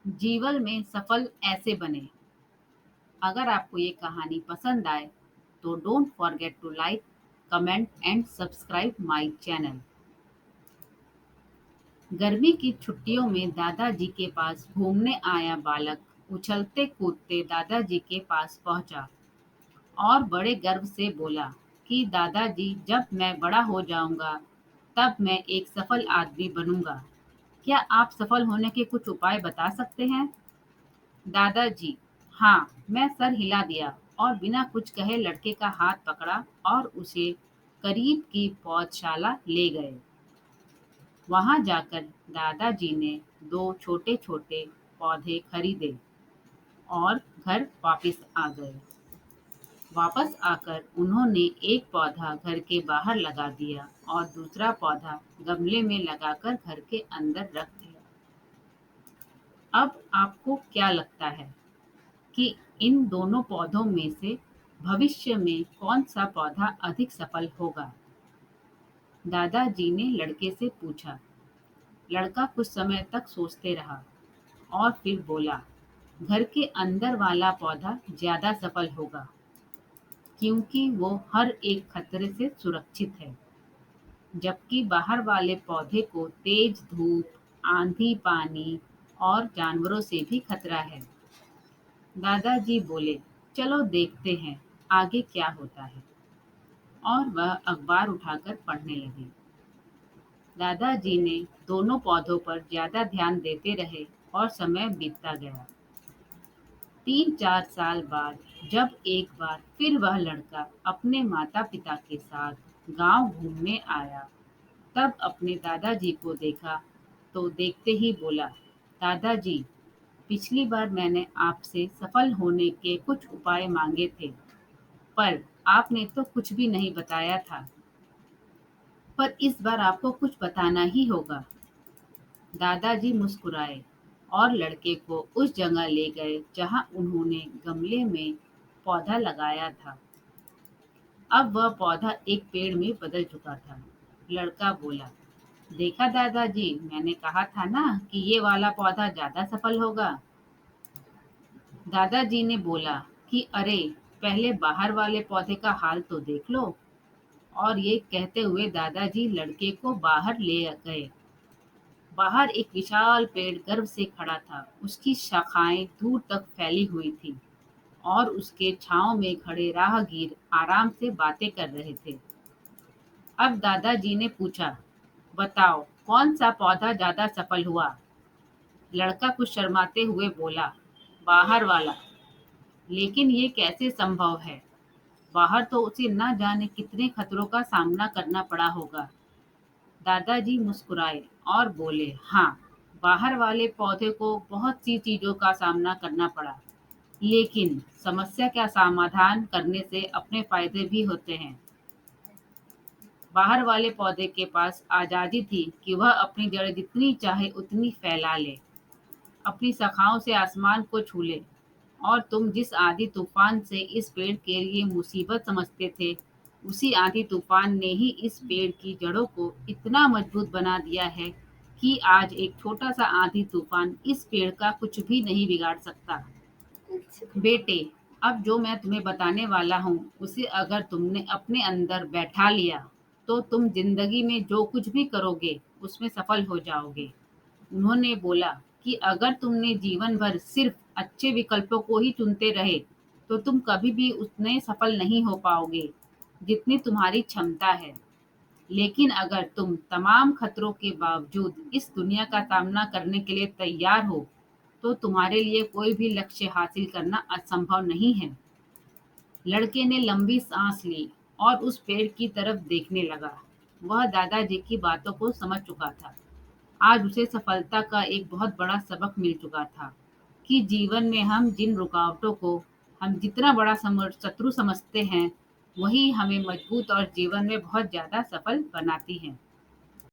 जीवन में सफल ऐसे बने। अगर आपको ये कहानी पसंद आए तो don't forget to like, comment and subscribe my channel. गर्मी की छुट्टियों में दादाजी के पास घूमने आया बालक उछलते कूदते दादाजी के पास पहुंचा और बड़े गर्व से बोला कि दादाजी, जब मैं बड़ा हो जाऊंगा तब मैं एक सफल आदमी बनूंगा। क्या आप सफल होने के कुछ उपाय बता सकते हैं? दादाजी, हाँ। मैं सर हिला दिया और बिना कुछ कहे लड़के का हाथ पकड़ा और उसे करीब की पौधशाला ले गए। वहां जाकर दादाजी ने दो छोटे छोटे पौधे खरीदे और घर वापस आ गए। वापस आकर उन्होंने एक पौधा घर के बाहर लगा दिया और दूसरा पौधा गमले में लगाकर घर के अंदर रख दिया। अब आपको क्या लगता है कि इन दोनों पौधों में से भविष्य में कौन सा पौधा अधिक सफल होगा? दादाजी ने लड़के से पूछा। लड़का कुछ समय तक सोचते रहा और फिर बोला, घर के अंदर वाला पौधा ज्यादा सफल होगा, क्योंकि वो हर एक खतरे से सुरक्षित है, जबकि बाहर वाले पौधे को तेज धूप, आंधी, पानी और जानवरों से भी खतरा है। दादाजी बोले, चलो देखते हैं आगे क्या होता है। और वह अखबार उठाकर पढ़ने लगे। दादाजी ने दोनों पौधों पर ज्यादा ध्यान देते रहे और समय बीतता गया। 3-4 साल बाद जब एक बार फिर वह लड़का अपने माता पिता के साथ गांव घूमने आया, तब अपने दादाजी को देखा तो देखते ही बोला, दादाजी, पिछली बार मैंने आपसे सफल होने के कुछ उपाय मांगे थे, पर आपने तो कुछ भी नहीं बताया था। पर इस बार आपको कुछ बताना ही होगा। दादाजी मुस्कुराए और लड़के को उस जगह ले गए जहां उन्होंने गमले में पौधा लगाया था। अब वह पौधा एक पेड़ में बदल चुका था। लड़का बोला, देखा दादाजी, मैंने कहा था ना कि ये वाला पौधा ज्यादा सफल होगा। दादाजी ने बोला कि अरे, पहले बाहर वाले पौधे का हाल तो देख लो। और ये कहते हुए दादाजी लड़के को बाहर ले गए। बाहर एक विशाल पेड़ गर्व से खड़ा था। उसकी शाखाएं दूर तक फैली हुई थी और उसके छांव में खड़े राहगीर आराम से बातें कर रहे थे। अब दादाजी ने पूछा, बताओ कौन सा पौधा ज्यादा सफल हुआ? लड़का कुछ शर्माते हुए बोला, बाहर वाला। लेकिन ये कैसे संभव है? बाहर तो उसे न जाने कितने खतरों का सामना करना पड़ा होगा। दादाजी मुस्कुराए और बोले, हाँ, बाहर वाले पौधे को बहुत सी चीजों का सामना करना पड़ा, लेकिन समस्या का समाधान करने से अपने फायदे भी होते हैं। बाहर वाले पौधे के पास आजादी थी कि वह अपनी जड़ जितनी चाहे उतनी फैला ले, अपनी शाखाओं से आसमान को छू ले। और तुम जिस आंधी तूफान से इस पेड़ के लिए मुसीबत समझते थे, उसी आंधी तूफान ने ही इस पेड़ की जड़ों को इतना मजबूत बना दिया है कि आज एक छोटा सा आंधी तूफान इस पेड़ का कुछ भी नहीं बिगाड़ सकता। बेटे, अब जो मैं तुम्हें बताने वाला हूँ उसे अगर तुमने अपने अंदर बैठा लिया तो तुम जिंदगी में जो कुछ भी करोगे उसमें सफल हो जाओगे। उन्होंने बोला कि अगर तुमने जीवन भर सिर्फ अच्छे विकल्पों को ही चुनते रहे तो तुम कभी भी उतने सफल नहीं हो पाओगे जितनी तुम्हारी क्षमता है। लेकिन अगर तुम तमाम खतरों के बावजूद इस दुनिया का सामना करने के लिए तैयार हो तो तुम्हारे लिए कोई भी लक्ष्य हासिल करना असंभव नहीं है। लड़के ने लंबी सांस ली और उस पेड़ की तरफ देखने लगा। वह दादाजी की बातों को समझ चुका था। आज उसे सफलता का एक बहुत बड़ा सबक मिल चुका था कि जीवन में हम जिन रुकावटों को हम जितना बड़ा शत्रु समझते हैं, वही हमें मजबूत और जीवन में बहुत ज्यादा सफल बनाती हैं।